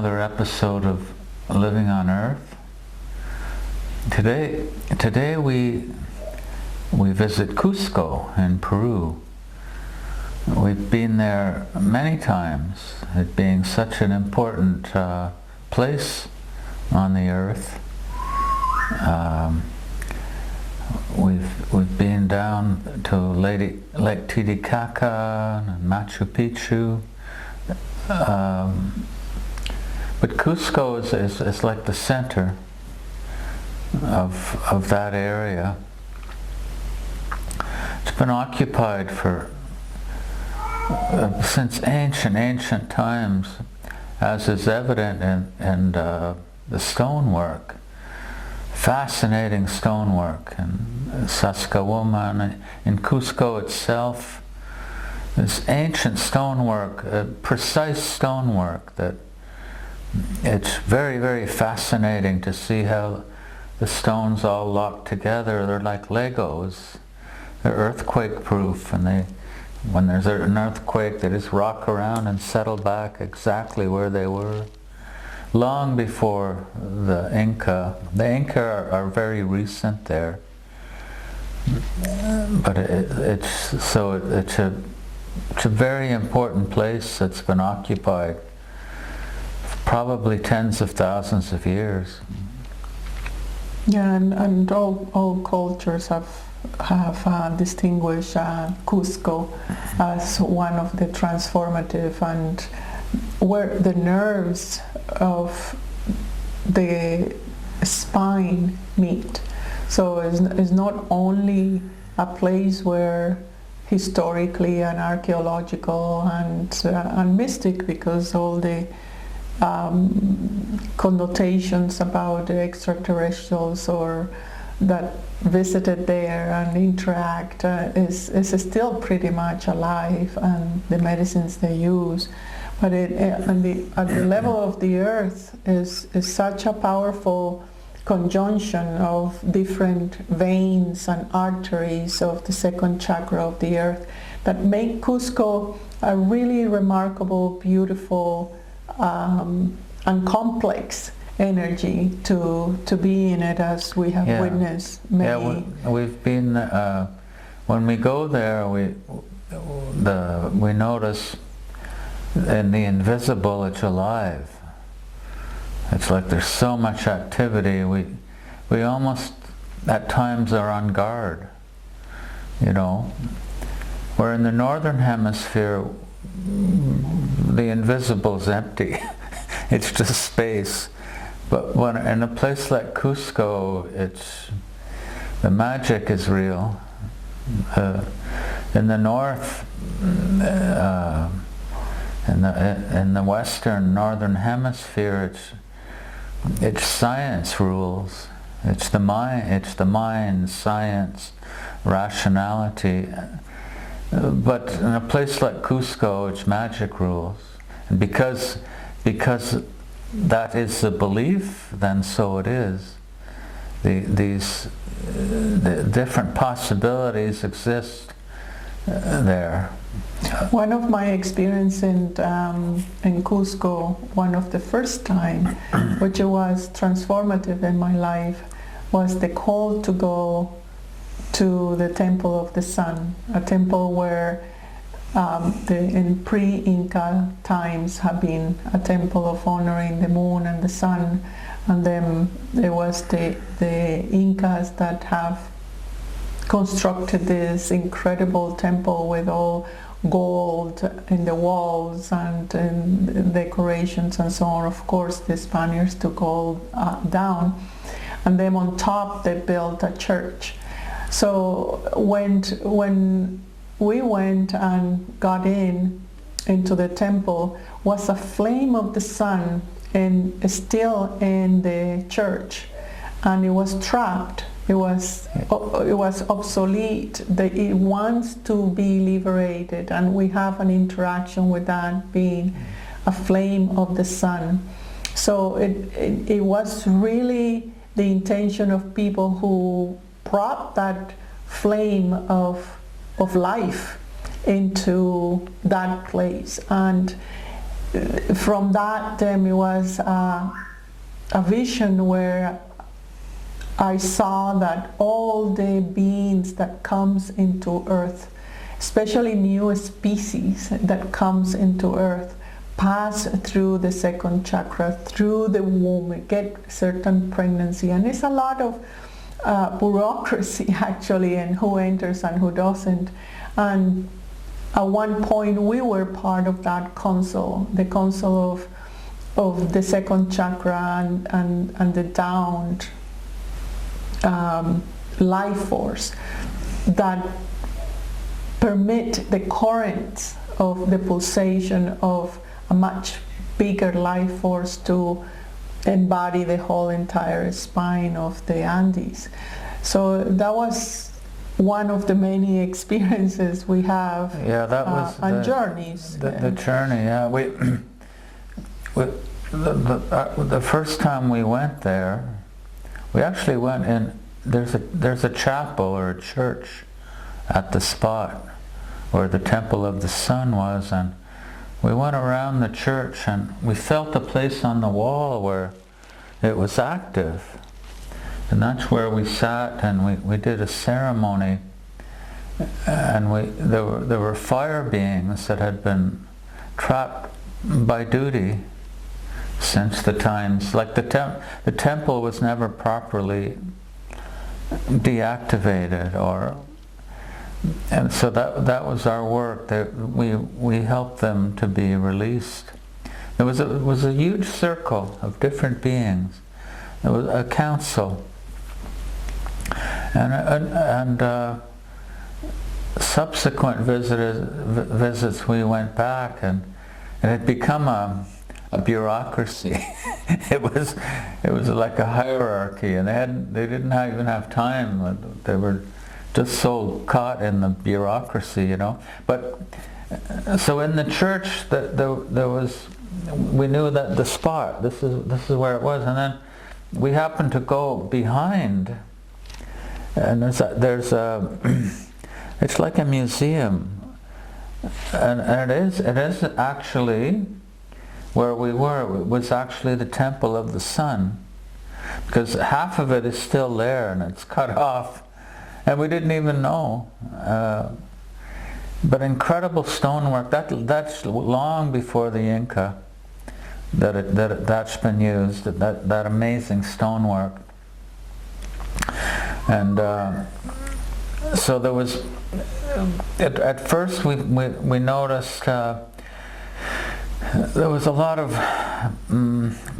another episode of Living on Earth. Today we visit Cuzco in Peru. We've been there many times, it being such an important place on the earth. We've been down to Lake Titicaca and Machu Picchu. But Cuzco is like the center of that area. It's been occupied for since ancient times, as is evident in the stonework. Fascinating stonework in Saskatchewan, in Cuzco itself. This ancient stonework, precise stonework, that it's very, very fascinating to see how the stones all lock together. They're like Legos. They're earthquake proof, and when there's an earthquake, they just rock around and settle back exactly where they were. Long before the Inca. The Inca are very recent there, but it's a very important place that's been occupied for probably tens of thousands of years. Yeah, and all cultures have distinguished Cuzco as one of the transformative, and where the nerves of the spine meet. So it's not only a place where historically and archaeological and mystic, because all the connotations about the extraterrestrials or that visited there and interact is still pretty much alive, and the medicines they use. But at the level of the earth is such a powerful conjunction of different veins and arteries of the second chakra of the earth that make Cuzco a really remarkable, beautiful, and complex energy to be in it, as we have witnessed many. Yeah, we've been when we go there, we notice in the invisible it's alive. It's like there's so much activity. We almost at times are on guard. Where in the northern hemisphere the invisible's empty. It's just space. But when in a place like Cuzco, the magic is real. In the north, in the western northern hemisphere, it's science rules. It's the mind, science, rationality. But in a place like Cuzco, it's magic rules. And because that is the belief, then so it is. The different possibilities exist there. One of my experience in Cuzco, one of the first time, which was transformative in my life, was the call to go to the Temple of the Sun, a temple where in pre-Inca times have been a temple of honoring the moon and the sun, and then there was the Incas that have constructed this incredible temple with all gold in the walls and in decorations and so on. Of course, the Spaniards took all down, and then on top they built a church. So when we went and got into the temple, was a flame of the sun and still in the church, and it was trapped. It was obsolete. It wants to be liberated, and we have an interaction with that being a flame of the sun. So it was really the intention of people who brought that flame of life into that place. And from that it was a vision where I saw that all the beings that comes into Earth, especially new species that comes into Earth, pass through the second chakra, through the womb, get certain pregnancy, and it's a lot of bureaucracy actually, and who enters and who doesn't. And at one point we were part of that council, the council of the second chakra and the downed life force that permit the currents of the pulsation of a much bigger life force to embody the whole entire spine of the Andes. So that was one of the many experiences we have. Yeah, that was and journeys. The journey. Yeah, the first time we went there, we actually went in. There's a chapel or a church at the spot where the Temple of the Sun was, and we went around the church and we felt a place on the wall where it was active. And that's where we sat and we did a ceremony, and there were fire beings that had been trapped by duty since the times, like the temple was never properly deactivated, and so that was our work. That we helped them to be released. It was a huge circle of different beings. It was a council, and subsequent visits we went back, and it had become a bureaucracy. It was like a hierarchy, and they didn't even have time. They were just so caught in the bureaucracy, you know. But so in the church, there was, we knew that the spot. This is where it was, and then we happened to go behind, and there's a it's like a museum, and it is actually where we were. It was actually the Temple of the Sun, because half of it is still there and it's cut off, and we didn't even know. But incredible stonework. That's long before the Inca that's been used. That amazing stonework. And so there was. At first we noticed. There was a lot of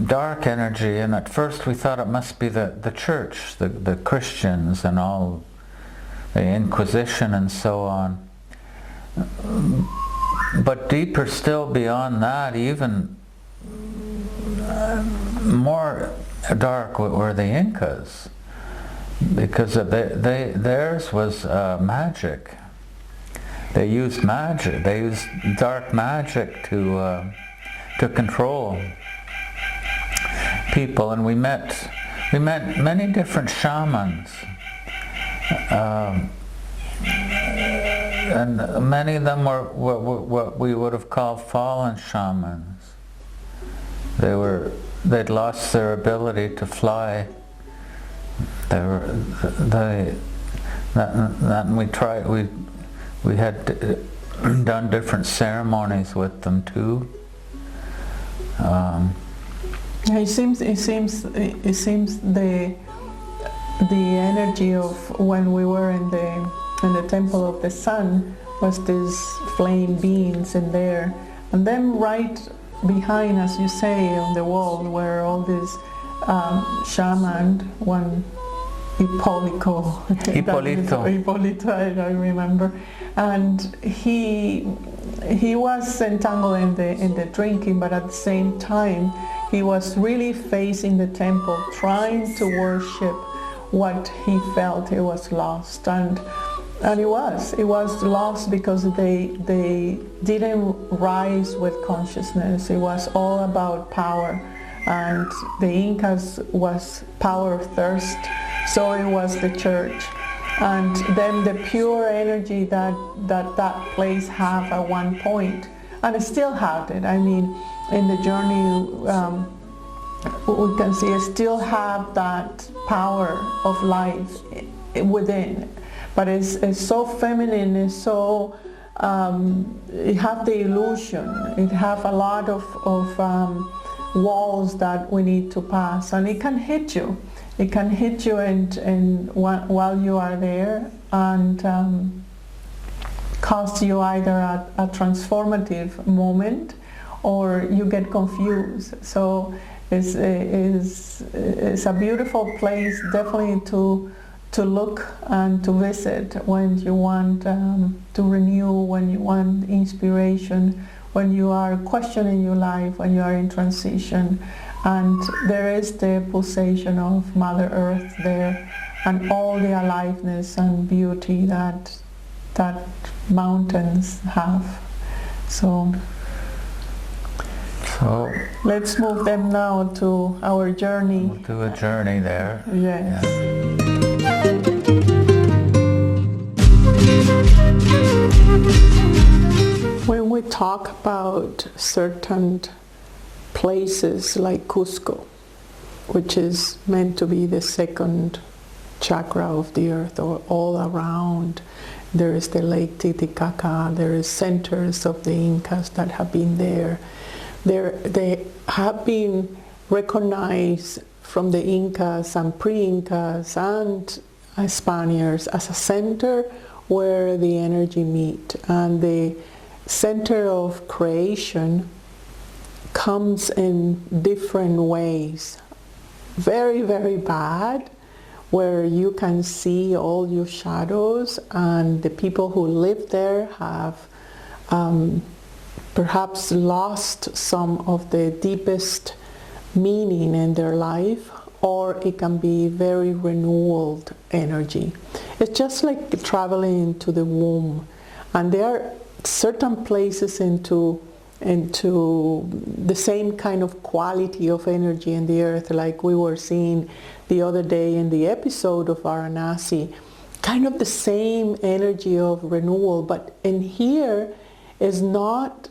dark energy, and at first we thought it must be the church, the Christians and all, the Inquisition and so on. But deeper still beyond that, even more dark were the Incas, because theirs was magic. They used magic. They used dark magic to control people, and we met many different shamans, and many of them were what we would have called fallen shamans. They'd lost their ability to fly. We had done different ceremonies with them too. It seems the energy of when we were in the Temple of the Sun was these flame beings in there, and then right behind, as you say, on the wall were all these shaman, one Hipólito, I remember, and he was entangled in the drinking, but at the same time he was really facing the temple, trying to worship what he felt he was lost, and it was lost because they didn't rise with consciousness. It was all about power, and the Incas was power thirst. So it was the church, and then the pure energy that place had at one point. and I still have it. I mean, in the journey, we can see I still have that power of life within, but it's so feminine, it's so, it have the illusion, it have a lot of walls that we need to pass, and it can hit you. It can hit you and while you are there, and cost you either a transformative moment or you get confused. So it's a beautiful place, definitely to look and to visit when you want to renew, when you want inspiration, when you are questioning your life, when you are in transition. And there is the pulsation of Mother Earth there, and all the aliveness and beauty that mountains have. So let's move them now to our journey. We'll do a journey there. Yes. Yeah. When we talk about certain places like Cuzco, which is meant to be the second chakra of the earth, or all around, there is the Lake Titicaca, there is centers of the Incas that have been there. They have been recognized from the Incas and pre-Incas and Spaniards as a center where the energy meet, and the center of creation comes in different ways. Very, very bad, where you can see all your shadows, and the people who live there have perhaps lost some of the deepest meaning in their life, or it can be very renewed energy. It's just like traveling into the womb, and there are certain places into the same kind of quality of energy in the earth, like we were seeing the other day in the episode of Varanasi, kind of the same energy of renewal, but in here is not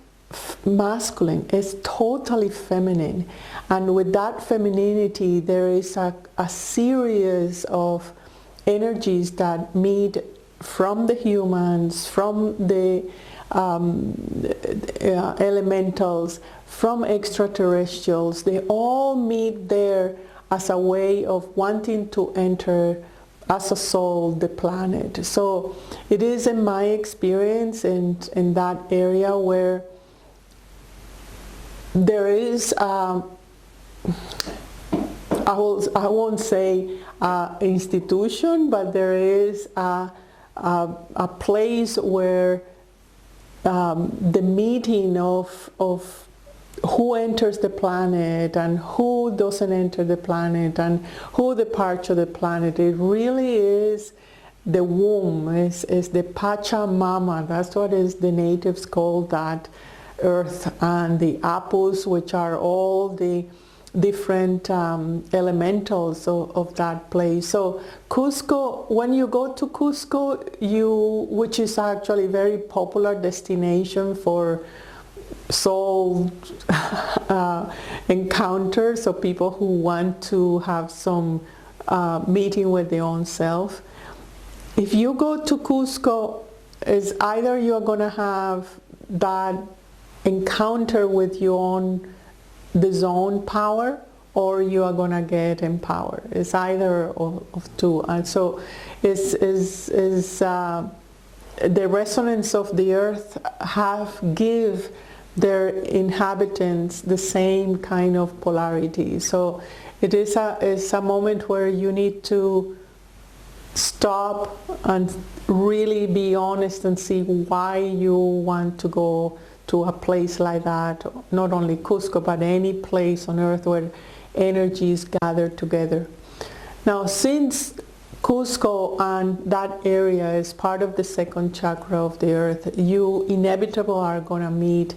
masculine, it's totally feminine. And with that femininity, there is a series of energies that meet from the humans, from the elementals, from extraterrestrials. They all meet there as a way of wanting to enter as a soul the planet. So it is, in my experience, in that area where there is I won't say institution, but there is a place where the meeting of who enters the planet and who doesn't enter the planet and who departs the planet, it really is the womb, is the Pachamama. That's what is the natives call that earth, and the Apus, which are all the different elementals of that place. So Cuzco, when you go to Cuzco, which is actually a very popular destination for soul encounters, so people who want to have some meeting with their own self. If you go to Cuzco, is either you're going to have that encounter with your own the zone power, or you are going to get empowered. It's either of two. And so is the resonance of the earth give their inhabitants the same kind of polarity. So it's a moment where you need to stop and really be honest and see why you want to go to a place like that, not only Cuzco, but any place on earth where energy is gathered together. Now, since Cuzco and that area is part of the second chakra of the earth, you inevitably are going to meet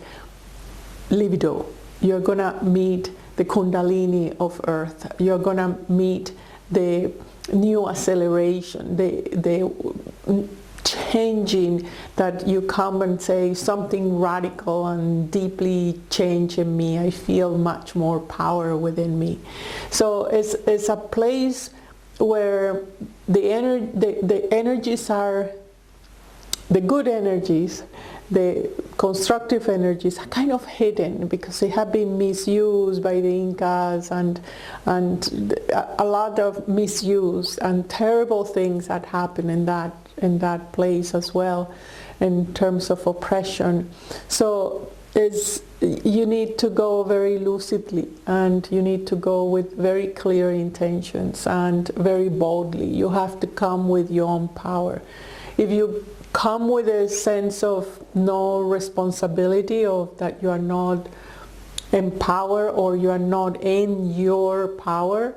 libido. You're going to meet the kundalini of earth. You're going to meet the new acceleration, changing, that you come and say something radical and deeply changing me. I feel much more power within me. So it's a place where the energies are, the good energies, the constructive energies are kind of hidden because they have been misused by the Incas, and a lot of misuse and terrible things that happen in that place as well, in terms of oppression. So you need to go very lucidly, and you need to go with very clear intentions and very boldly. You have to come with your own power. If you come with a sense of no responsibility, of that you are not empowered or you are not in your power,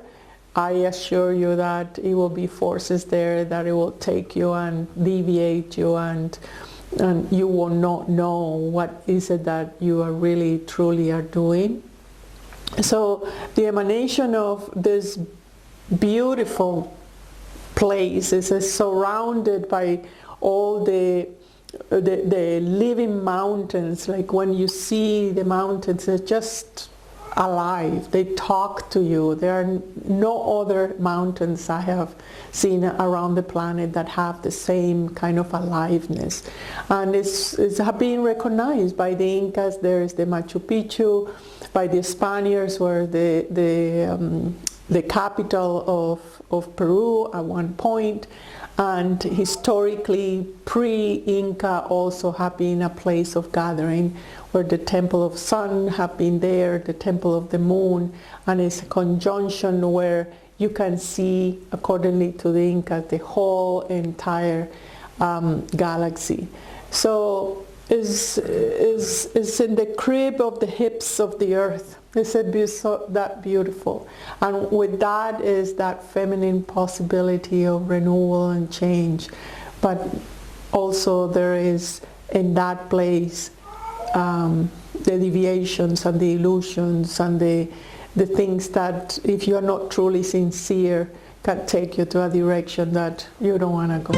I assure you that it will be forces there that it will take you and deviate you, and you will not know what is it that you are really truly are doing. So the emanation of this beautiful place is surrounded by all the living mountains. Like when you see the mountains, they're just alive. They talk to you. There are no other mountains I have seen around the planet that have the same kind of aliveness. And it's being recognized by the Incas. There is the Machu Picchu, by the Spaniards, where the capital of Peru at one point. And historically, pre-Inca also have been a place of gathering, where the Temple of Sun have been there, the Temple of the Moon, and it's a conjunction where you can see, accordingly to the Incas, the whole entire galaxy. So it's in the crib of the hips of the earth. It's that beautiful. And with that is that feminine possibility of renewal and change. But also there is in that place the deviations and the illusions and the things that, if you are not truly sincere, can take you to a direction that you don't want to go.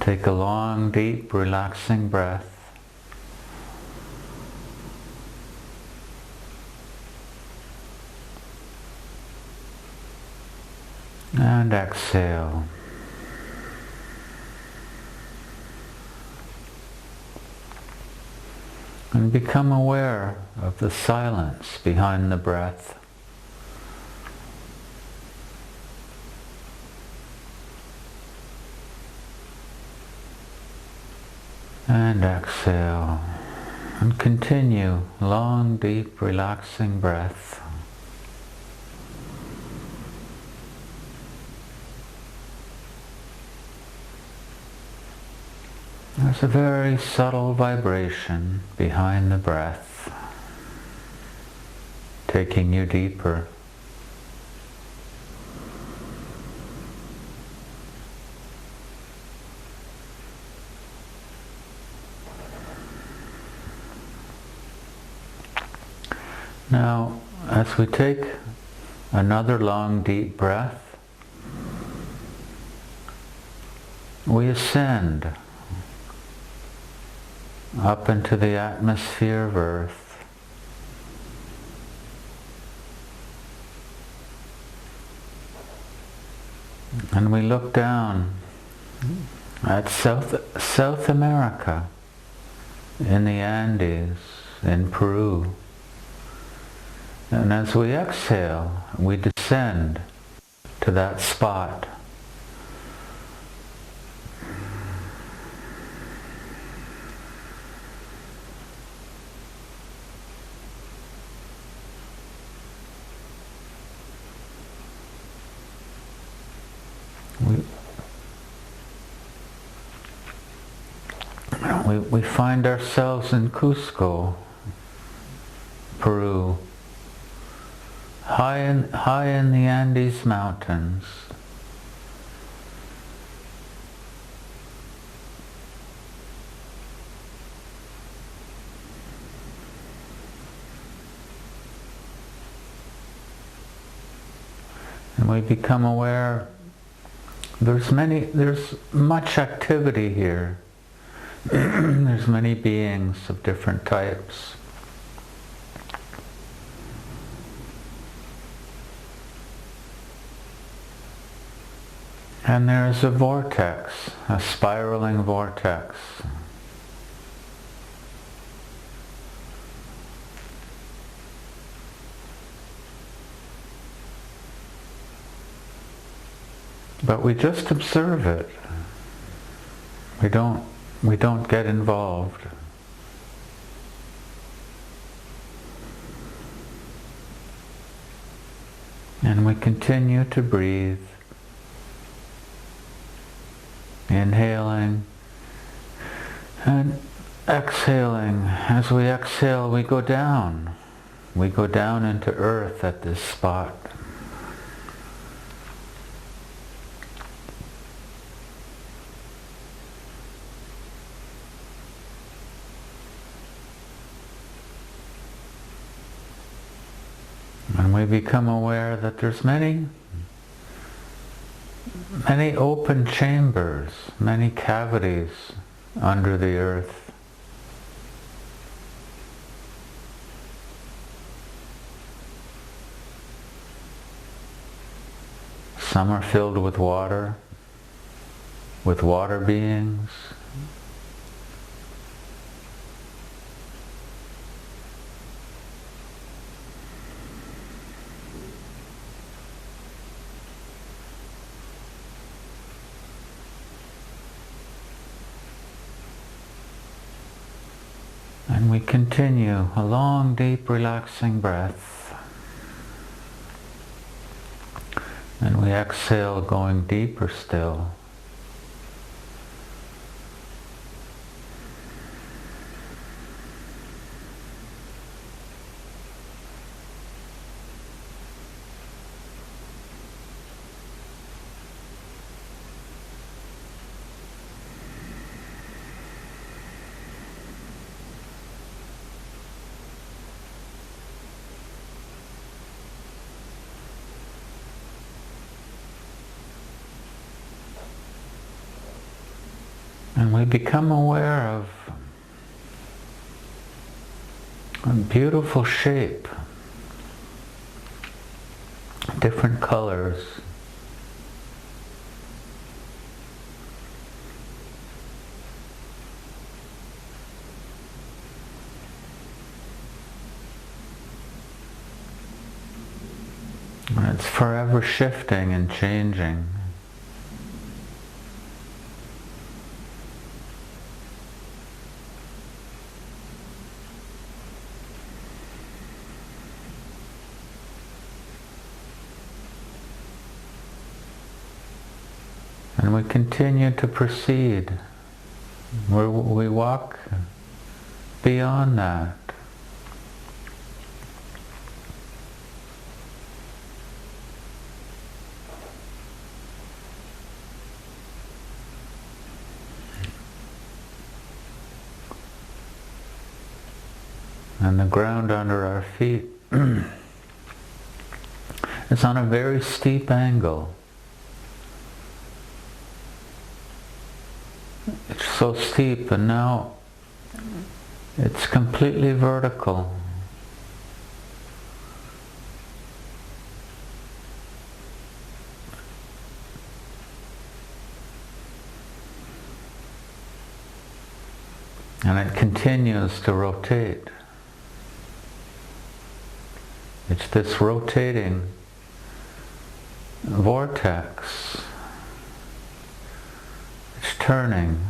Take a long, deep, relaxing breath. And exhale. And become aware of the silence behind the breath. And exhale, and continue long, deep, relaxing breath. There's a very subtle vibration behind the breath, taking you deeper. Now, as we take another long, deep breath, we ascend up into the atmosphere of Earth. And we look down at South America, in the Andes, in Peru. And as we exhale, we descend to that spot. We find ourselves in Cuzco, Peru, high in the Andes Mountains. And we become aware there's much activity here. There's many beings of different types. And there is a vortex, a spiraling vortex. But we just observe it. We don't get involved. And we continue to breathe, inhaling and exhaling. As we exhale, we go down. We go down into earth at this spot. And we become aware that there's many open chambers, many cavities under the earth. Some are filled with water beings. And we continue a long, deep, relaxing breath. And we exhale, going deeper still. And we become aware of a beautiful shape, different colors. And it's forever shifting and changing. And we continue to proceed. We walk beyond that. And the ground under our feet is on a very steep angle. It's so steep, and now it's completely vertical. And it continues to rotate. It's this rotating vortex. It's turning.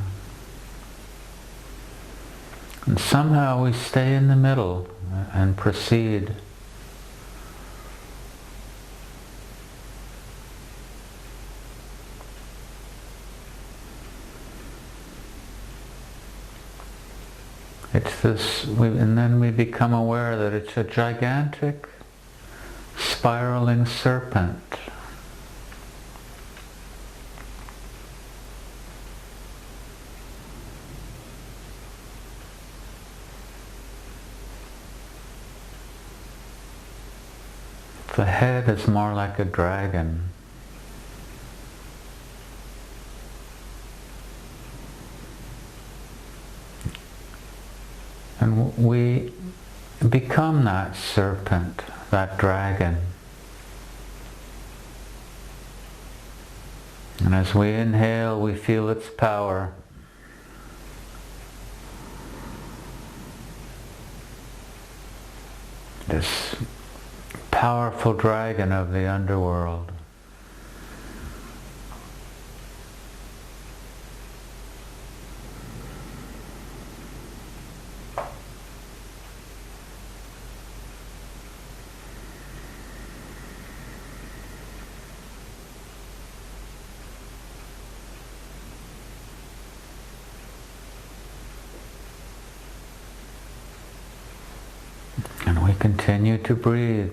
And somehow we stay in the middle and proceed. It's this, and then we become aware that it's a gigantic spiraling serpent. The head is more like a dragon. And we become that serpent, that dragon. And as we inhale, we feel its power. This powerful dragon of the underworld. And we continue to breathe.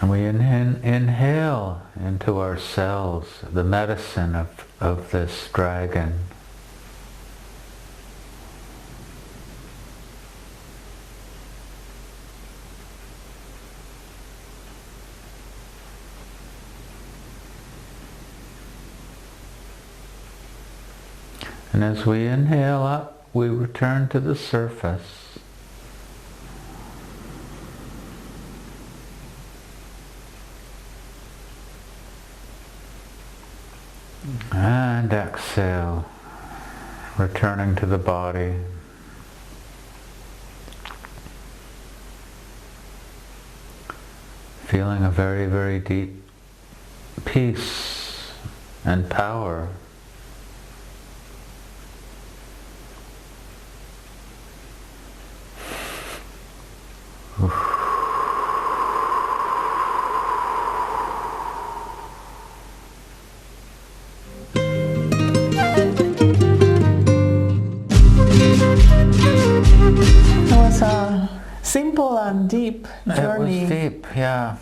And we inhale into our cells the medicine of this dragon. And as we inhale up, we return to the surface. And exhale, returning to the body. Feeling a very, very deep peace and power. It was a simple and deep journey. It was deep, yeah.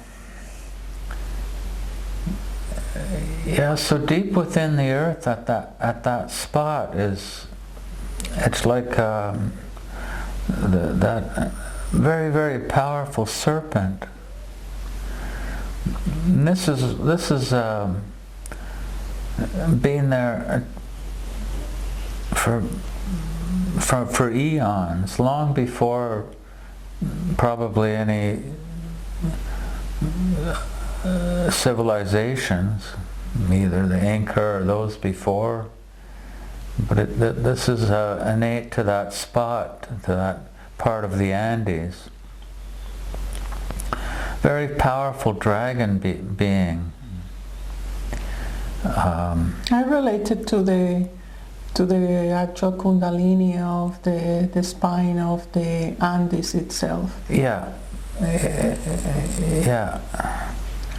Yeah, so deep within the earth at that spot is, it's like that very, very powerful serpent. And this is been there for eons, long before probably any civilizations, either the Inca or those before. But this is innate to that spot, to that part of the Andes. Very powerful dragon being. I related to the actual Kundalini of the spine of the Andes itself. Yeah, yeah.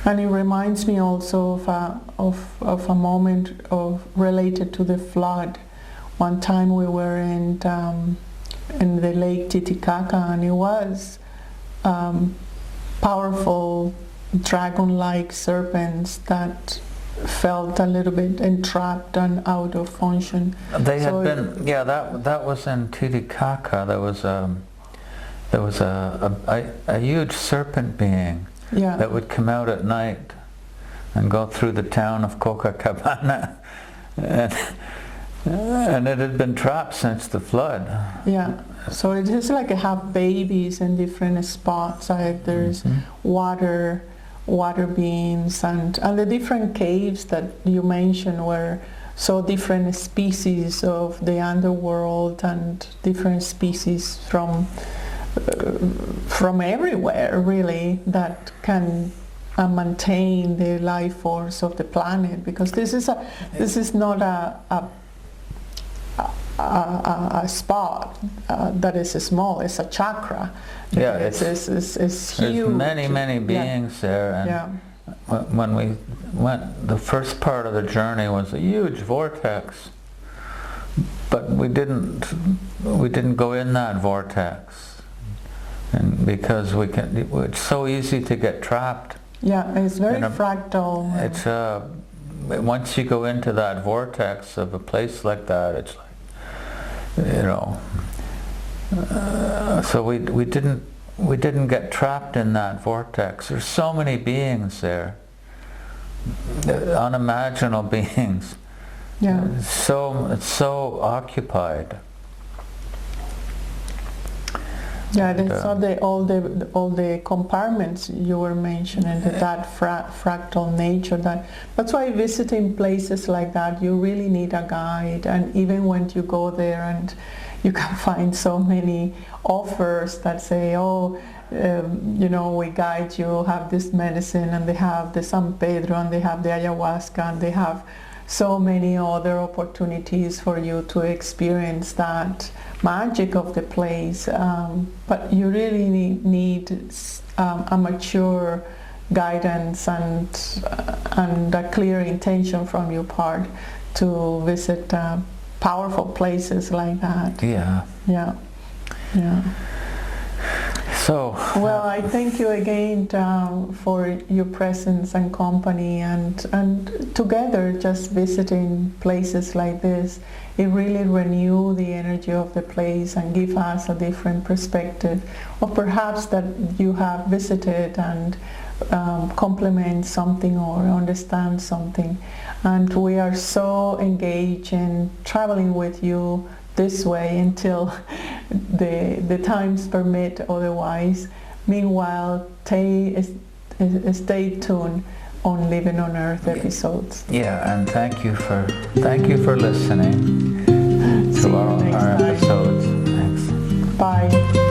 And it reminds me also of a moment related to the flood. One time we were in the Lake Titicaca, and it was powerful dragon-like serpents that felt a little bit entrapped and out of function. They had been, yeah. That was in Titicaca. There was a huge serpent being, yeah, that would come out at night and go through the town of Copacabana, and it had been trapped since the flood. Yeah. So it is like I have babies in different spots. There's water beings, and the different caves that you mentioned were so different species of the underworld and different species from everywhere, really, that can maintain the life force of the planet. Because this is not a spot that is small. It's a chakra. Yeah, it's huge. There's many beings there, and when we went, the first part of the journey was a huge vortex, but we didn't go in that vortex, and because it's so easy to get trapped. Yeah, it's very fractal. It's once you go into that vortex of a place like that, it's like, you know, so we didn't get trapped in that vortex. There's so many beings there, unimaginable beings. Yeah. It's so occupied. Yeah, that's all the compartments you were mentioning, that fractal nature. That's why visiting places like that, you really need a guide. And even when you go there, and you can find so many offers that say, oh, you know, we guide you, have this medicine, and they have the San Pedro, and they have the ayahuasca, and they have so many other opportunities for you to experience that magic of the place. But you really need a mature guidance and a clear intention from your part to visit powerful places like that. Yeah. Yeah. Yeah. So, well, I thank you again for your presence and company, and together just visiting places like this, it really renew the energy of the place and give us a different perspective, or perhaps that you have visited and complement something or understand something. And we are so engaged in traveling with you this way until the times permit otherwise. Meanwhile, stay tuned on Living on Earth episodes. Yeah, and thank you for listening to our episodes. Thanks. Bye.